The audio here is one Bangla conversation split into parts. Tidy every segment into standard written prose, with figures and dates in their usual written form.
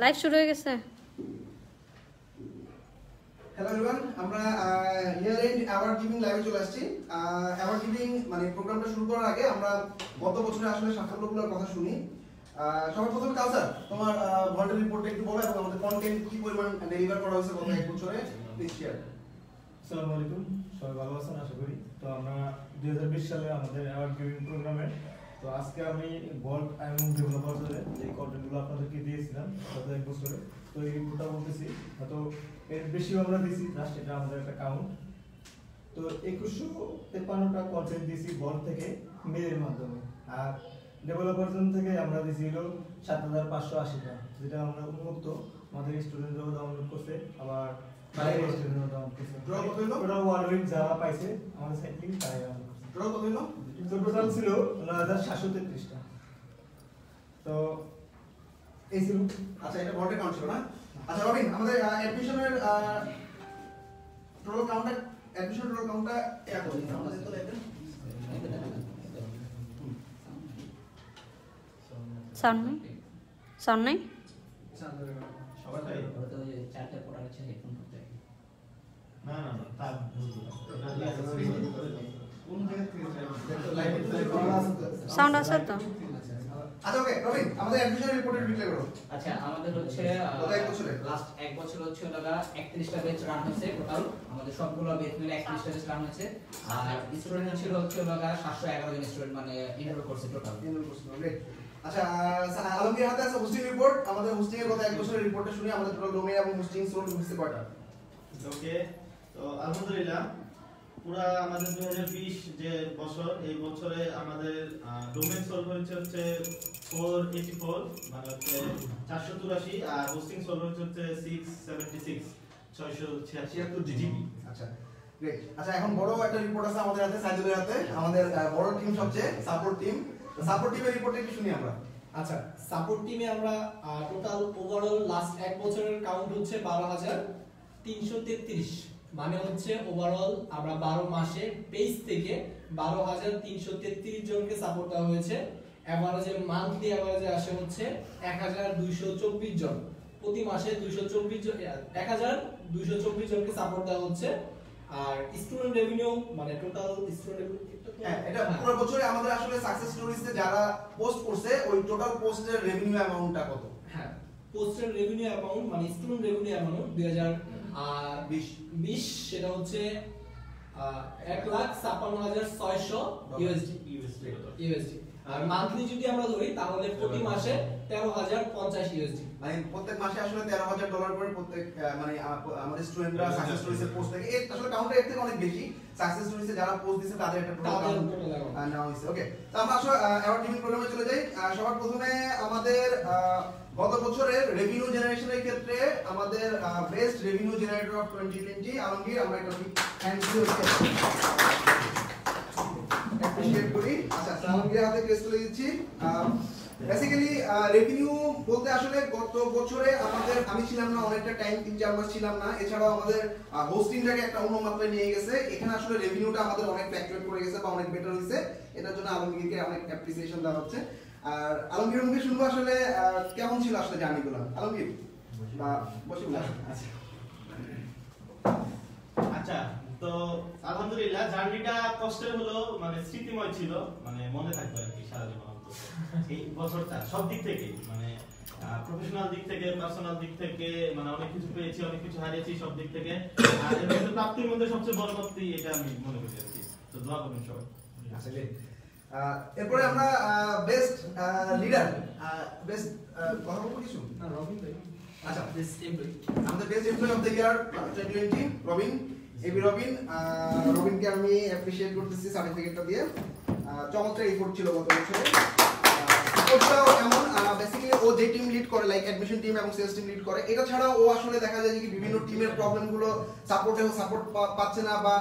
লাইভ শুরু হয়ে গেছে। হ্যালো এভরিওয়ান, আমরা ইয়ার এন্ড অ্যাওয়ার্ড গিভিং লাইভে চলে আসছি। অ্যাওয়ার্ড গিভিং মানে প্রোগ্রামটা শুরু করার আগে আমরা গত বছরে আসলে সাফল্যগুলোর কথা শুনি। সবার প্রথমে কাউসার, তোমার ভলেন্টারি রিপোর্টটা একটু বলো এবং আমাদের কন্টেন্ট কি পরিমাণ ডেলিভার করা হয়েছে গত এক বছরে প্লিজ শেয়ার। আসসালামু আলাইকুম, সবাই ভালো আছেন আশা করি। তো আমরা 2020 সালে আমাদের অ্যাওয়ার্ড গিভিং প্রোগ্রামে তো আজকে আমি গোল্ড এবং ডেভেলপারদের যে কন্টেন্টগুলো আপনাদেরকে দিয়েছিলাম গত এক বছরে, তো এই রিপোর্টটা বলতেছি তো এর বেশিও আমরা দিয়েছি, জাস্ট এটা আমাদের একটা কাউন্ট। তো 2153টা কন্টেন্ট দিয়েছি গোল্ড থেকে মেলের মাধ্যমে, আর ডেভেলপার জোন থেকে আমরা দিয়েছি হলো 7580টা, যেটা আমরা উন্মুক্ত আমাদের স্টুডেন্টরাও ডাউনলোড করছে, আবার বাইরের স্টুডেন্টরাও ডাউনলোড করছে। ড্র কত হলো? ওটা ওয়ার্ল্ড যারা পাইছে আমাদের সাইট লিংক তাই ডাউনলোড করছে। ড্র কত হলো? তো টোটাল ছিল 9733টা। তো এই ছিল। আচ্ছা, এটা ভোটের কাউন্ট ছিল না? আচ্ছা রবিন, আমাদের অ্যাডমিশনের টোটাল কাউন্টটা এত আমাদের তো দেখেন সাউন্ড নাই সবাই তাই ওটা ওই চারটা পড়া আছে হেডফোন করতে না তার কোন জায়গা থেকে লাইভে সাউন্ড আছে তো? আচ্ছা ওকে রবিন, আমাদের অ্যাডমিশনের রিপোর্টের ডিক্লেয়ার করো। আচ্ছা আমাদের হচ্ছে গত এক বছরে লাস্ট এক বছর হচ্ছে ওটা 31টা ব্যাচ রান হয়েছে টোটাল, আমাদের সবগুলো ব্যাচ মিলে 31টা ব্যাচ রান হয়েছে, আর স্টুডেন্ট ছিল হচ্ছে ওটা 711 জন স্টুডেন্ট মানে এনরোল করছে টোটাল। আচ্ছা আলমগীর হাতে আছে হোস্টিং রিপোর্ট। আমাদের হোস্টিং এর গত এক বছরের রিপোর্টটা শুনি। আমাদের টোটাল ডোমেইন এবং হোস্টিং সোল হচ্ছে কয়টা? ওকে, তো আলহামদুলিল্লাহ পুরা আমাদের 2020 যে বছর, এই বছরে আমাদের ডোমেইন সলভ হচ্ছে 484 মানে হচ্ছে 484, আর হোস্টিং সলভ হচ্ছে 676 676 জিবি। আচ্ছা গ্রেট। আচ্ছা এখন বড় একটা রিপোর্ট আছে আমাদের হাতে, সাইদুলের হাতে, আমাদের বড় টিম সবচেয়ে সাপোর্ট টিম। সাপোর্ট টিমের রিপোর্টটা একটু শুনি আমরা। আচ্ছা, সাপোর্ট টিমে আমরা টোটাল ওভারঅল লাস্ট এক বছরের কাউন্ট হচ্ছে 12333, মানে হচ্ছে ওভারঅল আমরা 12 মাসে পেজ থেকে 12333 জনকে সাপোর্ট দেওয়া হয়েছে। এভারেজে মান্থলি এভারেজে আসে হচ্ছে 1224 জন, প্রতি মাসে 224 জন 1224 জনকে সাপোর্ট দেওয়া হচ্ছে। আর স্টুডেন্ট রেভিনিউ মানে টোটাল স্টুডেন্ট হ্যাঁ, এটা পুরো বছরে আমাদের আসলে সাকসেস স্টোরিজে যারা পোস্ট করছে ওই টোটাল পোস্টের রেভিনিউ অ্যামাউন্টটা কত? হ্যাঁ, পোস্টের রেভিনিউ অ্যামাউন্ট মানে স্টুডেন্ট রেভিনিউ অ্যামাউন্ট 2020 সেটা হচ্ছে 1,56,600 ইউএসডি। আর মান্থলি যদি আমরা ধরি তাহলে প্রতি মাসে 13,050 ইউএসডি, মানে প্রত্যেক মাসে আসলে $13,000 করে প্রত্যেক মানে আমাদের স্টুডেন্টরা সাকসেস স্টোরিজে পোস্ট থাকে। এর আসলে কাউন্টটা এর থেকে অনেক বেশি। সাকসেস স্টোরিজে যারা পোস্ট দিয়েছে তাদের একটা টোটাল কাউন্ট নেওয়া হয়েছে। ওকে, তো আমরা আসলে অ্যাওয়ার্ড গিভিং প্রোগ্রামে চলে যাই। সবার প্রথমে আমাদের গত বছরের রেভিনিউ জেনারেশনের ক্ষেত্রে আমাদের best revenue generator of 2020 Alamgir, আমরা একটা থ্যাঙ্কস দিই অ্যাপ্রিশিয়েট করি। আচ্ছা আলমগীর হাতে কেস তুলে দিচ্ছি। বেসিক্যালি রেভিনিউ বলতে আসলে গত বছরে আমাদের আমি ছিলাম না অনেকটা টাইম, 3-4 মাস ছিলাম না। এছাড়াও আমাদের হোস্টিংটাকে একটা অন্য মাত্রায় নিয়ে গেছে। এখানে আসলে রেভিনিউটা আমাদের অনেক ফ্যাক্টরেট করে গেছে বা অনেক বেটার হয়েছে। এটার জন্য আলমগীরকে অনেক অ্যাপ্রিসিয়েশন দেওয়া হচ্ছে। আর আলমগীর মুখে শুনবো আসলে কেমন ছিল আসলে জার্নিগুলো। আলমগীর বসে বলুন। আচ্ছা, তো আলহামদুলিল্লাহ জার্নিটা কষ্টের হলো মানে স্মৃতিময় ছিল, মানে মনে থাকবে আর কি সারা জীবন। এই বছরটা সব দিক থেকে মানে প্রফেশনাল দিক থেকে, পার্সোনাল দিক থেকে মানে অনেক কিছু পেয়েছি, অনেক কিছু হারিয়েছি সব দিক থেকে। আর এর মধ্যে প্রাপ্তির মধ্যে সবচেয়ে বড় প্রাপ্তি এটা আমি মনে করি আর কি। তো দোয়া করুন সবাই। আচ্ছা এরপরে আমরা বেস্ট লিডার বেস্ট কথা বলবো কিছু না রবিন ভাই। আচ্ছা বেস্ট এমপ্লয়ি, আমাদের best employee of the year 2020 Robin, AB Robin. রবিনকে আমি অ্যাপ্রিশিয়েট করতেছি সার্টিফিকেটটা দিয়ে। চমৎকার এফোর্ট ছিল গত বছরে। কোচটাও এমন বেসিক্যালি ও যে টিম লিড করে লাইক অ্যাডমিশন টিম এবং সেলস টিম লিড করে, এটা ছাড়াও ও আসলে দেখা যায় যে বিভিন্ন টিমের প্রবলেমগুলো সাপোর্ট পাচ্ছে না বা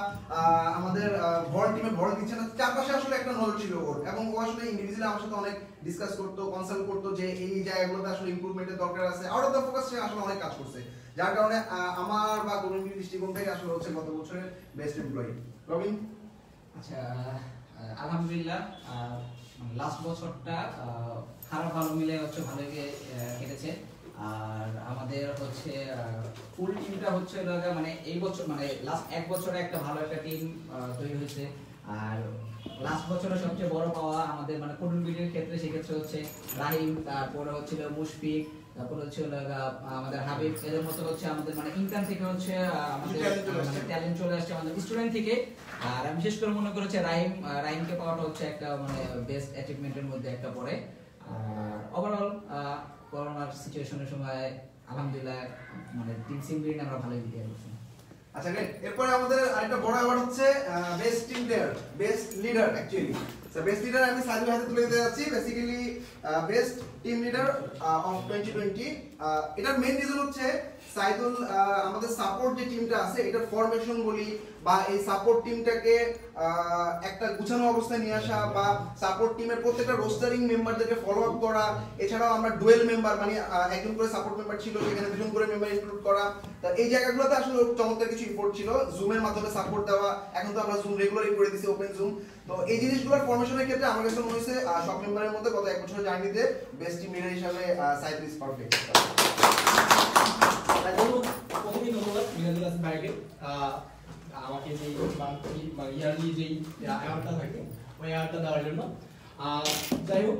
আমাদের ভল টিমে ভল দিচ্ছে না, চারপাশে আসলে একটা নলেজ ছিল ওর। এবং ও আসলে ইন্ডিভিজুয়ালি আমার সাথে অনেক ডিসকাস করতো, কনসাল্ট করতো যে এই জায়গাগুলোতে আসলে ইমপ্রুভমেন্টের দরকার আছে। আউট অফ দ্য ফোকাস সে আসলে অনেক কাজ করছে, যার কারণে আমার বা কমিউনিটি দৃষ্টিকোণ থেকে আসলে হচ্ছে গত বছরের বেস্ট এমপ্লয়ি রবিন। আচ্ছা আলহামদুলিল্লাহ লাস্ট বছরটা খারাপ ভালো মিলে হচ্ছে ভালোই কেটেছে। আর হচ্ছে ফুল টিমটা হচ্ছে মানে এই বছর মানে লাস্ট এক বছরে একটা ভালো একটা টিম তৈরি হয়েছে। আর লাস্ট বছরের সবচেয়ে বড় পাওয়া আমাদের মানে কোডুল বিডির ক্ষেত্রে সেক্ষেত্রে হচ্ছে রাহিম, তারপরে হচ্ছিল মুশফিক, তারপরে হচ্ছে আমাদের হাবিব, এদের মতো হচ্ছে আমাদের মানে ইন্টার্ন থেকে হচ্ছে আমাদের ট্যালেন্ট চলে আসছে আমাদের স্টুডেন্ট থেকে। আর আমি বিশেষ করে মনে করেছি রাহিমকে পাওয়াটা হচ্ছে একটা মানে বেস্ট অ্যাচিভমেন্টের মধ্যে একটা পড়ে। আর ওভারঅল করোনার সিচুয়েশনের সময় আলহামদুলিল্লাহ মানে টিম সিমগ্রিন আমরা ভালোই দিতে পারছি। আচ্ছা গ্রেট। এরপরে আমাদের আরেকটা বড় অ্যাওয়ার্ড হচ্ছে best team player, best leader actually. So best leader আমি সাইদুল হাতে তুলে দিতে যাচ্ছি। Basically best team leader of 2020 এটার মেইন রিজন হচ্ছে সাইদুল আমাদের সাপোর্ট যে টিমটা আছে এটার ফরমেশন বলি বা এই সাপোর্ট টিমটাকে একটা গুছানো অবস্থায় নিয়ে আসা বা সাপোর্ট টিমের প্রত্যেকটা রোস্টারিং মেম্বারদেরকে ফলো আপ করা, এছাড়াও আমরা ডুয়েল মেম্বার মানে একজন করে সাপোর্ট মেম্বার ছিল সেখানে দুজন করে মেম্বার ইনক্লুড করা, তো এই জায়গাগুলোতে আসলে চমৎকার কিছু ইফোর্ট ছিল। জুমের মাধ্যমে সাপোর্ট দেওয়া, এখন তো আমরা জুম রেগুলারই করে দিছি, ওপেন জুম। তো এই জিনিসগুলোর ফরমেশনের ক্ষেত্রে আমার কাছে মনে হয়েছে সব মেম্বারের মধ্যে গত এক বছরের জার্নিতে বেস্ট টিম লিডার হিসেবে সাইদুল ইজ পারফেক্ট। প্রথমেই ধন্যবাদ মিনাজুল হাসান ভাইকে আমাকে যে ইয়ারলি যেই অ্যাওয়ার্ডটা থাকে ওই অ্যাওয়ার্ডটা দেওয়ার জন্য। যাই হোক,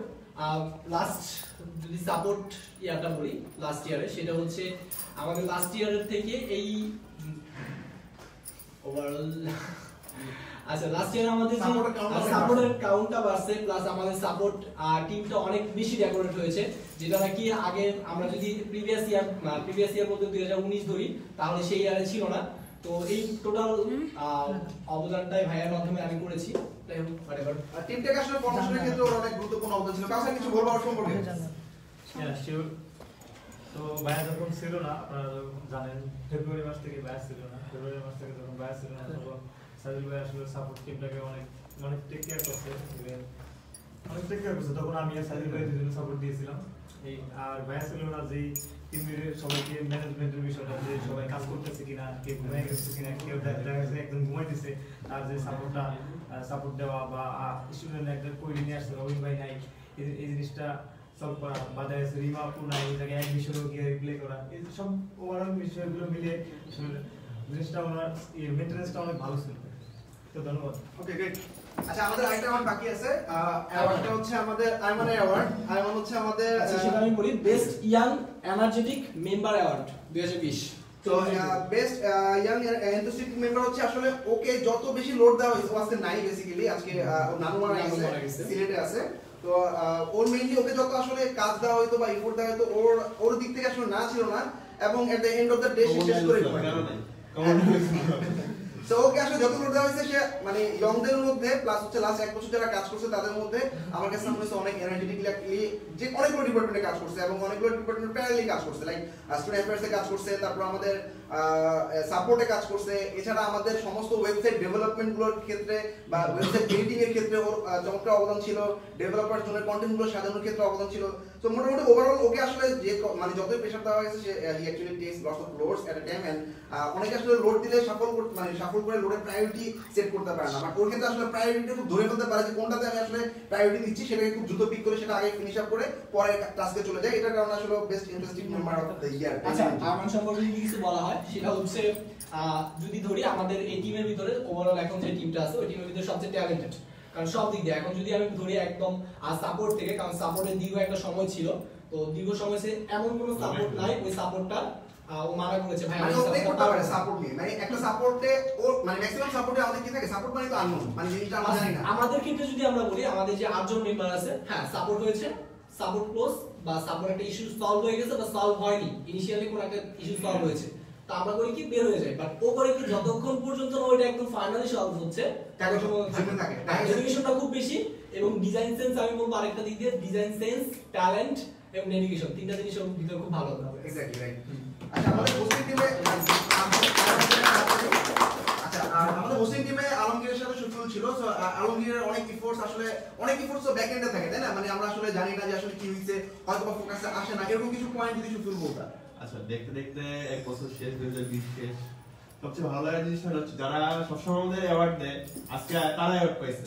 লাস্ট যদি সাপোর্ট ইয়ারটা বলি লাস্ট ইয়ারে, সেটা হচ্ছে আমাদের লাস্ট ইয়ারের থেকে এই ওভারঅল আচ্ছা লাস্ট ইয়ার আমাদের সাপোর্টের কাউন্টটা বাড়ছে, প্লাস আমাদের সাপোর্ট টিমটা অনেক বেশি ডেকোরেট হয়েছে, যেটা নাকি আগে আমরা যদি প্রিভিয়াস ইয়ার বলতে 2019 ধরি তাহলে সেই ইয়ারে ছিল না। তো এই টোটাল অবদানটাই ভাইয়ার মাধ্যমে আমি করেছি। তাই হোক whatever, টিমটাকে আসলে ফরমেশনের ক্ষেত্রে ওর অনেক গুরুত্বপূর্ণ অবদান ছিল। কাউকে কিছু বলবো ওর সম্পর্কে? হ্যাঁ শিওর। তো ভাইয়া যখন ছিল না, আপনারা জানেন ফেব্রুয়ারি মাস থেকে ভাইয়া ছিল না, ফেব্রুয়ারি মাস থেকে যখন ভাইয়া ছিল না তখন সাইদুল ভাই আসলে সাপোর্ট টিমটাকে অনেক টেক কেয়ার করছে, তখন আমি আর সাইদুল ভাই দুজনে সাপোর্ট দিয়েছিলাম। এই আর ভাইয়া ছিল না যেই টিমের সবাইকে ম্যানেজমেন্টের বিষয়টা, যে সবাই কাজ করতেছে কিনা, কে ঘুমাই গেছে কিনা, কেউ একদম ঘুমাইতেছে, তার যে সাপোর্ট দেওয়া বা স্টুডেন্ট একটা কোয়েরি নিয়ে আসছে রবিন ভাই নাই, এই জিনিসটা সলভ করা, বাদে রিমা আপু নাই, এই জায়গায় এক বিষয়ে গিয়ে রিপ্লে করা, এই সব ওভারঅল বিষয়গুলো মিলে জিনিসটা ওনার মেনটেন্যান্সটা অনেক ভালো ছিল। তো ধন্যবাদ। Okay great. আচ্ছা আমাদের আরেকটা অ্যাওয়ার্ড বাকি আছে। অ্যাওয়ার্ডটা হচ্ছে আমাদের আইমান অ্যাওয়ার্ড। আইমান হচ্ছে আমাদের সেটা আমি বলি best young energetic member award 2020। তো বেস্ট ইয়াং এনথুসিয়াস্টিক মেম্বার হচ্ছে আসলে ওকে যত বেশি লোড দেওয়া হয়েছে, আজকে নাই বেসিক্যালি, আজকে ওর নানু মারা গেছে, সিলেটে আছে। তো ওর মেইনলি ওকে যত আসলে কাজ দেওয়া হইতো বা ইফোর্ট দেওয়া হইতো ওর দিক থেকে আসলে না ছিল না, এবং at the end of the day শেষ করে সো ওকে আসলে যত লোড দেওয়া হয়েছে সে মানে ইয়ংদের মধ্যে প্লাস হচ্ছে লাস্ট এক বছর যারা কাজ করছে তাদের মধ্যে আমার কাছে মনে হচ্ছে অনেক এনার্জেটিকলি যে অনেকগুলো ডিপার্টমেন্টে কাজ করছে এবং অনেকগুলো ডিপার্টমেন্ট প্যারালি কাজ করছে, লাইক স্টুডেন্ট অ্যাফেয়ার্সে কাজ করছে, তারপর আমাদের সাপোর্টে কাজ করছে, এছাড়া আমাদের সমস্ত ওয়েবসাইট ডেভেলপমেন্টগুলোর ক্ষেত্রে বা ওয়েবসাইট এডিটিং এর ক্ষেত্রে ওর চমৎকার অবদান ছিল, ডেভেলপার জন্য কন্টেন্টগুলো সাজানোর ক্ষেত্রে অবদান ছিল। তো মোটামুটি ওভারঅল ওকে আসলে যে মানে যতই প্রেশার দেওয়া হয়েছে সে he actually takes lots of loads at a time, and অনেকে আসলে লোড দিলে সাফল করে লোডের প্রায়োরিটি সেট করতে পারে না, বাট ওর ক্ষেত্রে আসলে প্রায়োরিটি খুব ধরে ফেলতে পারে যে কোনটাতে আমি আসলে প্রায়োরিটি দিচ্ছি, সেটাকে খুব দ্রুত পিক করে সেটা আগে ফিনিশ আপ করে পরে টাস্কে চলে যায়। এটার কারণে আসলে best interesting member of the ইয়ার। আচ্ছা আমার সম্পর্কে যদি কিছু বলা হয় সেটা হচ্ছে যদি ধরি আমাদের এই টিমের ভিতরে ওভারঅল এখন যে টিমটা আছে ওই টিমের ভিতরে সবচেয়ে ট্যালেন্টেড, কারণ সব দিক দিয়ে এখন যদি আমি ধরি একদম সাপোর্ট থেকে, কারণ সাপোর্টের দীর্ঘ একটা সময় ছিল, তো দীর্ঘ সময় সে এমন কোনো সাপোর্ট নাই ওই সাপোর্টটা ও মানা করেছে ভাই আমি সাপোর্ট করতে পারে, সাপোর্ট নিয়ে মানে একটা সাপোর্টে ও মানে ম্যাক্সিমাম সাপোর্টে আমাদের কি থাকে, সাপোর্ট মানে তো আননোন, মানে জিনিসটা আমরা জানি না। আমাদের ক্ষেত্রে যদি আমরা বলি আমাদের যে 8 জন মেম্বার আছে, হ্যাঁ সাপোর্ট হয়েছে, সাপোর্ট ক্লোজ বা সাপোর্ট একটা ইস্যু সলভ হয়ে গেছে বা সলভ হয়নি, ইনিশিয়ালি কোন একটা ইস্যু সলভ হয়েছে, তো আমরা করি কি বের হয়ে যায়, বাট ও করে কি যতক্ষণ পর্যন্ত ওইটা একদম ফাইনালি সলভ হচ্ছে ডেডিকেশনটা খুব বেশি, এবং ডিজাইন সেন্স আমি বলবো আরেকটা দিক দিয়ে ডিজাইন সেন্স, ট্যালেন্ট এবং ডেডিকেশন, তিনটা জিনিস ওর ভিতরে খুব ভালো হবে। Exactly right. আচ্ছা আমাদের হোস্টিং টিমে আমাদের হোস্টিং টিমে আলমগীরের সাথে সুফল ছিল। সো আলমগীরের অনেক ইফোর্টস তো ব্যাক এন্ডে থাকে, তাই না, মানে আমরা আসলে জানি না যে আসলে কি হইছে, হয়তো বা ফোকাসে আসে না, এরকম কিছু পয়েন্ট যদি সুফল বলতা। আচ্ছা দেখতে দেখতে এক বছর শেষ, 2020 শেষ। সবচেয়ে ভালো লাগার জিনিস হচ্ছে যারা সবসময় আমাদের অ্যাওয়ার্ড দেয় আজকে তারা অ্যাওয়ার্ড পাইছে।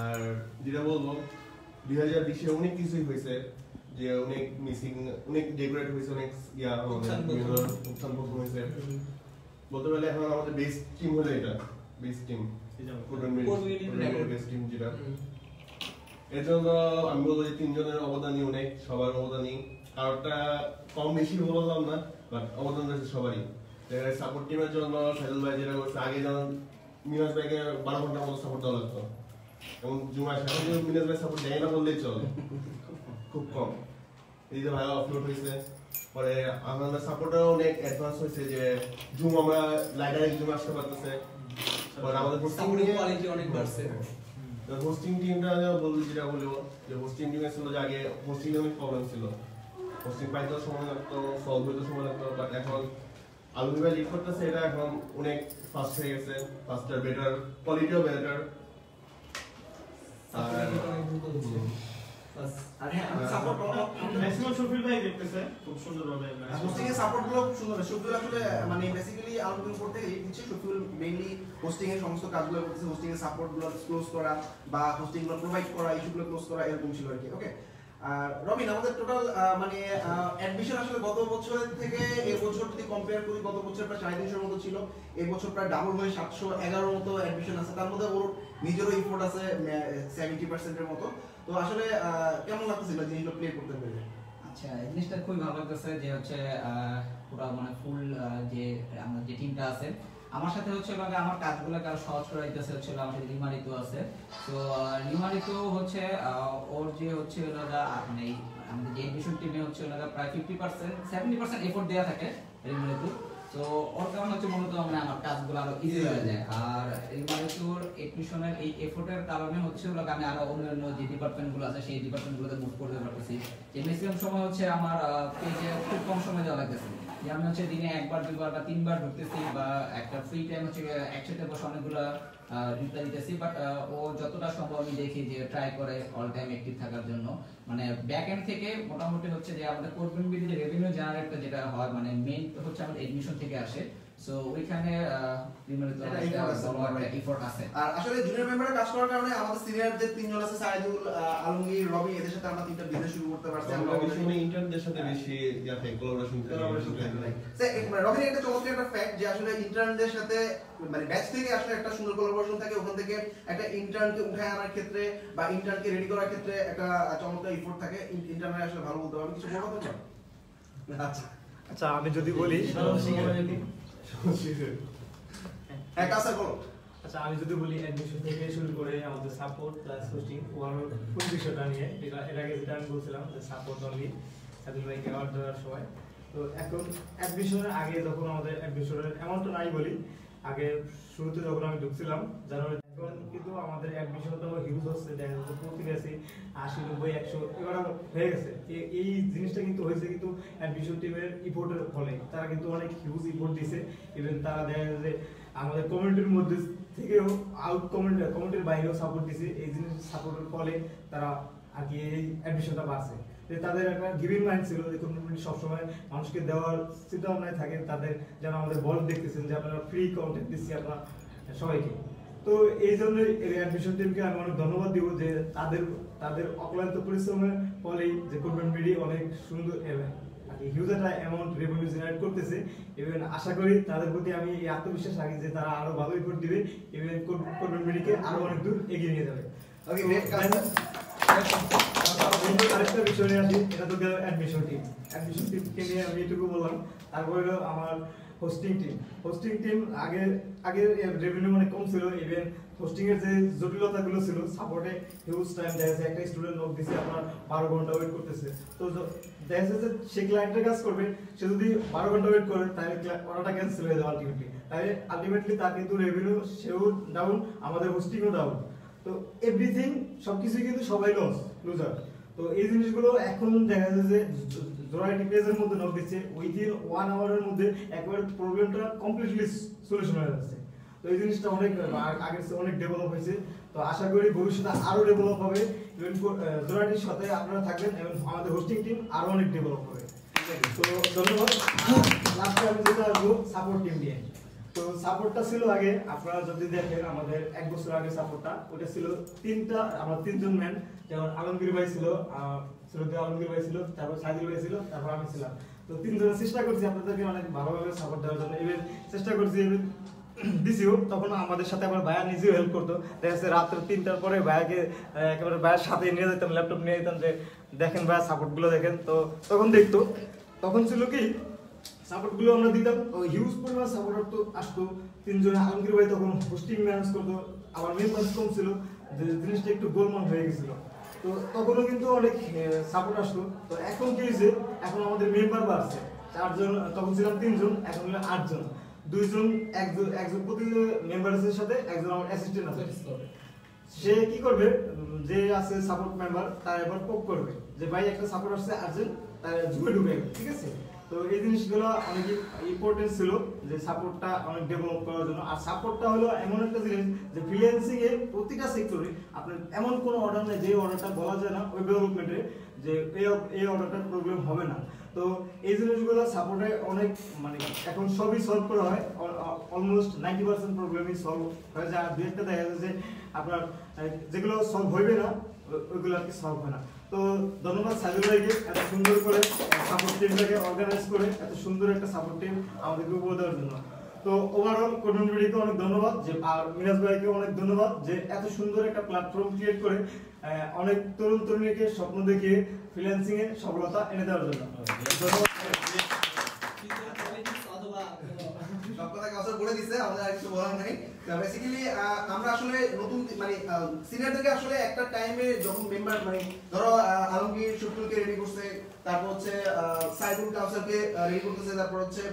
আর যেটা বলবো 2020-এ অনেক কিছুই হয়েছে, যে অনেক মিসিং, অনেক ডেকোরেট হয়েছে, অনেক উত্থান পতন হয়েছে। বলতে পারলে এখন আমাদের বেস্ট টিম হলো এটা, বেস্ট টিম বেস্ট টিম যেটা। এর জন্য আমি বলবো যে তিনজনের অবদানই অনেক, সবার অবদানই, কারোরটা কম বেশি বললাম না, বাট অবদান রয়েছে সবারই। সাপোর্ট টিমের জন্য সাইদুল ভাই যেটা করছে, আগে যেমন মিনাজ ভাইকে 12 ঘন্টার মতো সাপোর্ট দেওয়া লাগতো, এবং জুমার সাথে মিনাজ ভাই সাপোর্ট দেয় না বললেই চলে, খুব কম। এই যে ভাই আপলোড হয়েছে, পরে আমাদের সাপোর্টারও অনেক অ্যাডভান্স হয়েছে, যে জুম আমরা লাইটারে জুম আসতে পারতেছে, পরে আমাদের সাপোর্টের কোয়ালিটি অনেক বাড়ছে। হোস্টিং টিমটা বলবো, যেটা বলবো যে হোস্টিং টিমে ছিল যে আগে হোস্টিং অনেক প্রবলেম ছিল, হোস্টিং পাইতেও সময় লাগতো, সলভ হইতেও সময় লাগতো, বাট এখন আলু ভাই লিড করতেছে, এটা এখন অনেক ফাস্ট হয়ে গেছে, ফাস্টার, বেটার, কোয়ালিটিও বেটার। আর হ্যাঁ সাপোর্ট ম্যাক্সিমাম শফিল ভাই দেখতেছে খুব সুন্দরভাবে হোস্টিং এর সাপোর্ট গুলো খুব সুন্দর। শফিউল আসলে মানে বেসিক্যালি আলমগীর করতে এই দিচ্ছে, শফিউল মেইনলি হোস্টিং এর সমস্ত কাজগুলো করতেছে, হোস্টিং এর সাপোর্ট গুলো ক্লোজ করা বা হোস্টিং গুলো প্রোভাইড করা, ইস্যুগুলো ক্লোজ করা, এরকম ছিল আর কি। ওকে, আর রবিন আমাদের টোটাল মানে অ্যাডমিশন আসলে গত বছরের থেকে এই বছর যদি কম্পেয়ার করি, গত বছর প্রায় 350 মতো ছিল, এই বছর প্রায় ডাবল হয়ে 711 মতো অ্যাডমিশন আছে, তার মধ্যে ওর নিজেরও ইফোর্ট আছে 70% এর মতো। তো আসলে কেমন লাগতেছিল জিনিসগুলো প্লে করতে পেরে? আচ্ছা, এই জিনিসটা খুবই ভালো লাগতেছে যে হচ্ছে পুরো মানে ফুল যে আমার যে টিমটা আছে, আমার সাথে হচ্ছে আমার কাজগুলোকে আরো সহজ করে দিতেছে হচ্ছে আমার সাথে রিমারিতো আছে। তো রিমারিতো হচ্ছে ওর যে হচ্ছে মানে আমাদের যে এডমিশন টিমে হচ্ছে প্রায় 50% 70% এফোর্ট দেওয়া থাকে রিমারিতো। তো ওর কারণে হচ্ছে মূলত মানে আমার কাজগুলো আরো ইজি হয়ে যায়। আর রিমারিতোর এডমিশনের এই এফোর্টের কারণে হচ্ছে আমি আরো অন্যান্য যে ডিপার্টমেন্টগুলো আছে সেই ডিপার্টমেন্টগুলোতে মুভ করতে পারতেছি। যে ম্যাক্সিমাম সময় হচ্ছে আমার পেজে খুব কম সময় দেওয়া লাগতেছে, যে আমি হচ্ছে দিনে একবার দুইবার বা তিনবার ঢুকতেছি, বা একটা ফ্রি টাইম হচ্ছে একসাথে বসে অনেকগুলো রিপ্লাই দিতেছি। বাট ও যতটা সম্ভব আমি দেখি যে ট্রাই করে অল টাইম অ্যাক্টিভ থাকার জন্য। মানে ব্যাক এন্ড থেকে মোটামুটি হচ্ছে যে আমাদের কোর্টবিন বিডি যে রেভিনিউ জেনারেটটা যেটা হয়, মানে মেইন হচ্ছে আমাদের এডমিশন থেকে আসে। সো ওইখানে এফোর্ট আছে। আর আসলে জুনিয়র মেম্বারের কাজ করার কারণে আমাদের সিনিয়র যে তিনজন আছে, সাইদুল, আলমগীর, রবি, এদের সাথে আমরা তিনটা বিজনেস শুরু করতে পারছি। আমরা অবশ্যই ইন্টারনেটের সাথে বেশি যাতে কোলাবোরেশন রবির একটা চমৎকার একটা ফ্যাক্ট যে আসলে ইন্টার্নদের সাথে মানে ব্যাচ থেকে আসলে একটা সুন্দর কোলাবোরেশন থাকে, ওখান থেকে একটা ইন্টার্নকে উঠায় আনার ক্ষেত্রে বা ইন্টার্নকে রেডি করার ক্ষেত্রে একটা চমৎকার এফোর্ট থাকে। ইন্টার্নরা আসলে ভালো বলতে পারবে, কিছু বলবো তো? আচ্ছা আচ্ছা, আমি যদি বলি হ্যাঁ কাজ করো। আচ্ছা, আমি যদি বলি অ্যাডমিশন থেকে শুরু করে আমাদের সাপোর্ট প্লাস হোস্টিং ওভারঅল কোন বিষয়টা নিয়ে, এর আগে যেটা আমি বলছিলাম যে সাপোর্ট অনলি সাইদুল ভাইকে অ্যাওয়ার্ড দেওয়ার সময়। তো এখন অ্যাডমিশনের আগে যখন আমাদের অ্যাডমিশনের এমনটা নাই বলি, আগে শুরুতে যখন আমি ঢুকছিলাম জানুয়ারি, এখন কিন্তু আমাদের অ্যাডমিশনটা হিউজ হচ্ছে, দেখা যাচ্ছে প্রতি ব্যাচে 80, 90, 100 এবার হয়ে গেছে। এই জিনিসটা কিন্তু হয়েছে কিন্তু অ্যাডমিশন টিমের ইফোর্টের ফলে। তারা কিন্তু অনেক হিউজ ইফোর্ট দিছে, ইভেন তারা দেখা যাচ্ছে আমাদের কমিউনিটির মধ্যে থেকেও আউট কমিউনিটির বাইরেও সাপোর্ট দিছে। এই জিনিস সাপোর্টের ফলে তারা আর কি এই অ্যাডমিশনটা বাড়ছে। যে তাদের একটা গিভিং মাইন্ড ছিল, যে কমিউনিটি সবসময় মানুষকে দেওয়ার চিন্তা ভাবনায় থাকে, তাদের যেন আমাদের বল দেখতেছেন যে আপনারা ফ্রি কন্টেন্ট দিচ্ছি আপনারা সবাইকে। তো এই জন্য অ্যাডমিশন টিমকে আমি অনেক ধন্যবাদ দিব যে তাদের অক্লান্ত পরিশ্রমের ফলেই যে কোর্টবিন বিডি অনেক সুন্দর হিউজ একটা অ্যামাউন্ট রেভিনিউ জেনারেট করতেছে। এবং আশা করি তাদের প্রতি আমি এই আত্মবিশ্বাস রাখি যে তারা আরো ভালো ইফোর্ট দিবে এবং কোর্টবিন বিডিকে আরো অনেক দূর এগিয়ে নিয়ে যাবে। আরেকটা বিষয় নিয়ে আসি, এটা তো গেল অ্যাডমিশন টিমকে নিয়ে আমি এটুকু বললাম। তারপরে আমার হোস্টিং টিম আগে রেভিনিউ অনেক কম ছিল, ইভেন হোস্টিং এর যে জটিলতাগুলো ছিল, সাপোর্টে হিউজ টাইম দেখা যাচ্ছে একটা স্টুডেন্ট লোক দিছে আপনার 12 ঘন্টা ওয়েট করতেছে। তো দেখা যাচ্ছে সে ক্লায়েন্টের কাজ করবে, সে যদি 12 ঘন্টা ওয়েট করে তাহলে অর্ডারটা ক্যান্সেল হয়ে যাবে আলটিমেটলি। তাই আলটিমেটলি তার কিন্তু রেভিনিউ সেও ডাউন, আমাদের হোস্টিংও ডাউন। তো এভরিথিং সবকিছুই কিন্তু সবাই লুজার। তো এই জিনিসগুলো এখন দেখা যাচ্ছে যে জোরাইটি পেজের মধ্যে নক দিচ্ছে, উইদিন 1 আওয়ারের মধ্যে একবার প্রবলেমটা কমপ্লিটলি সলিউশন হয়ে যাচ্ছে। তো এই জিনিসটা অনেক আগের চেয়ে অনেক ডেভেলপ হয়েছে। তো আশা করি ভবিষ্যতে আরো ডেভেলপ হবে, জোরাইটির সাথে আপনারা থাকবেন এবং আমাদের হোস্টিং টিম আরো অনেক ডেভেলপ হবে। তো ধন্যবাদ। লাস্টে আমি যেটা আসবো সাপোর্ট টিম নিয়ে। তো সাপোর্টটা ছিল আগে আপনারা যদি দেখেন আমাদের 1 বছর আগে সাপোর্টটা ওটা ছিল আমরা তিনজন ম্যান, যেমন আলমগীর ভাই ছিল, শ্রদ্ধেয় আলমগীর ভাই ছিল, তারপর সাইদুল ভাই ছিল, তারপর আমি ছিলাম। তো তিনজনের চেষ্টা করছি আপনাদেরকে অনেক ভালোভাবে সাপোর্ট দেওয়ার জন্য, এবার চেষ্টা করছি দিছিও। তখন আমাদের সাথে আবার ভাইয়া নিজেও হেল্প করতো, দেখা যাচ্ছে রাত্রে 3টার পরে ভাইয়াকে একেবারে ভাইয়ের সাথে নিয়ে যেতাম, ল্যাপটপ নিয়ে যেতাম যে দেখেন ভাইয়া সাপোর্টগুলো দেখেন। তো তখন দেখতো, তখন ছিল কি সাপোর্টগুলো আমরা দিতাম, হিউজ পরিমাণ সাপোর্টার তো আসতো। তিনজনে আলমগীর ভাই তখন হোস্টিং ম্যানেজ করতো, আমার মেম্বার্স কম ছিল, যে জিনিসটা একটু গোলমাল হয়ে গেছিল। তো তখনও কিন্তু অনেক সাপোর্ট আসতো। তো এখন কি হয়েছে, এখন আমাদের মেম্বার বাড়ছে 4 জন, তখন ছিলাম 3 জন, এখন হলো 8 জন। 2 জন, একজন প্রতি মেম্বারের সাথে একজন আমার অ্যাসিস্ট্যান্ট আছে। সে কি করবে, যে আছে সাপোর্ট মেম্বার তার এবার পোক করবে যে ভাই একটা সাপোর্ট আসছে আর্জেন্ট, তার ঝুঁকে ঢুকে, ঠিক আছে। তো এই জিনিসগুলো অনেক ইম্পর্টেন্ট ছিল যে সাপোর্টটা অনেক ডেভেলপ করার জন্য। আর সাপোর্টটা হলো এমন একটা জিনিস যে ফ্রিল্যান্সিং এর প্রতিটা সেক্টরে আপনার এমন কোনো অর্ডার নেই যে অর্ডারটা বলা যায় না ওয়েব ডেভেলপমেন্টে যে এই অর্ডারটার প্রবলেম হবে না। তো এই জিনিসগুলো সাপোর্টে অনেক মানে এখন সবই সলভ করা হয়, অলমোস্ট 90% প্রবলেমই সলভ হয়ে যায়। আর 2-একটা দেখা যায় যে আপনার যেগুলো সলভ হইবে না ওইগুলো আর কি সলভ হয় না। তো ধন্যবাদ সাইদুল ভাইকে এত সুন্দর করে সাপোর্ট টিমটাকে অর্গানাইজ করে এত সুন্দর একটা সাপোর্ট টিম আমাদেরকে উপহার দেওয়ার জন্য। তো ওভারঅল কমিউনিটিকে অনেক ধন্যবাদ, যে আর মিরাজ ভাইকে অনেক ধন্যবাদ যে এত সুন্দর একটা প্ল্যাটফর্ম ক্রিয়েট করে অনেক তরুণ তরুণীকে স্বপ্ন দেখিয়ে ফ্রিল্যান্সিং এ সফলতা এনে দেওয়ার জন্য ধন্যবাদ। সব কথা কাউসার বলে দিছে, আমাদের আর কিছু বলার নাই। বেসিক্যালি আমরা আসলে নতুন মানে সিনিয়রদেরকে আসলে একটা টাইমে যখন মেম্বার মানে ধরো আলমগীর শুক্রকে রেডি করছে, তারপর হচ্ছে সাইদুল কাউসারকে রেডি করতেছে, তারপর হচ্ছে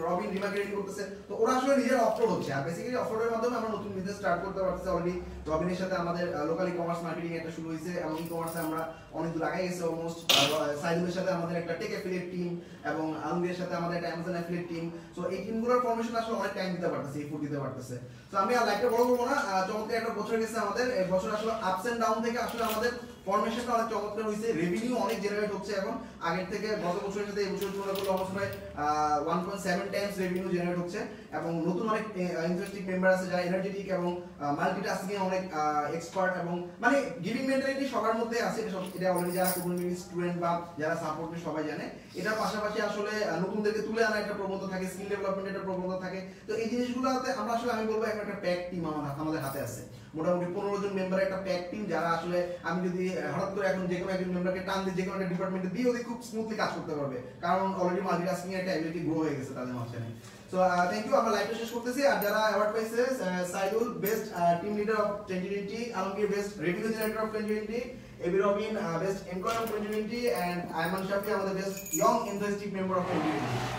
রবিন রিমাকে রেডি করতেছে। তো ওরা আসলে নিজের অফরোড হচ্ছে, আর বেসিক্যালি অফরোডের মাধ্যমে আমরা নতুন বিজনেস স্টার্ট করতে পারতেছি। অলরেডি রবিনের সাথে আমাদের লোকালি কমার্স মার্কেটিং একটা শুরু হয়েছে এবং ই কমার্সে আমরা অনেক দূর আগে গেছি অলমোস্ট। সাইদুলের সাথে আমাদের একটা টেক অ্যাফিলিয়েট টিম এবং আলমগীরের সাথে আমাদের একটা অ্যামাজন অ্যাফিলিয়েট টিম। সো এই টিমগুলোর ফরমেশন আসলে অনেক টাইম দিতে পারতেছে, এফোর্ট দিতে পারতেছে। তো আমি আর লাইকটা বড় করবো না, চমৎকার একটা বছর গেছে আমাদের। এই বছর আসলে আপস এন্ড ডাউন থেকে আসলে আমাদের ফরমেশনটা অনেক চমৎকার হয়েছে, রেভিনিউ অনেক জেনারেট হচ্ছে এখন আগের থেকে। গত বছরের সাথে এই বছর তুলনা করলে অলমোস্ট 1.7 টাইমস রেভিনিউ জেনারেট হচ্ছে এবং নতুন অনেক ইন্টারেস্টিং মেম্বার আছে যারা এনার্জেটিক এবং মাল্টিটাস্কিং এ অনেক এক্সপার্ট এবং মানে গিভিং মেন্টালিটি সবার মধ্যে আছে। এটা অলরেডি যারা কমিউনিটি স্টুডেন্ট বা যারা সাপোর্টে সবাই জানে। এটার পাশাপাশি আসলে নতুনদেরকে তুলে আনা একটা প্রবণতা থাকে, স্কিল ডেভেলপমেন্টের একটা প্রবণতা থাকে। তো এই জিনিসগুলোতে আমরা আসলে আমি বলবো একটা প্যাক টিম আমাদের হাতে আছে, মোটামুটি 15 জন মেম্বারের একটা প্যাক টিম, যারা আসলে আমি যদি হঠাৎ করে এখন যে কোনো একজন মেম্বারকে টান দিই যে কোনো একটা ডিপার্টমেন্টে দিয়ে ওদের খুব স্মুথলি কাজ করতে পারবে, কারণ অলরেডি মাল্টিটাস্কিং এর একটা এবিলিটি গ্রো হয়ে গেছে তাদের মাঝখানে। সো থ্যাংক ইউ, আমরা লাইভটা শেষ করতেছি। আর যারা অ্যাওয়ার্ড পাইছে, Saidul best team leader of 2020, Alamgir best revenue generator of 2020, AB Robin best employer of 2020 and Ayman Shafi আমাদের best young enthusiastic member of 2020।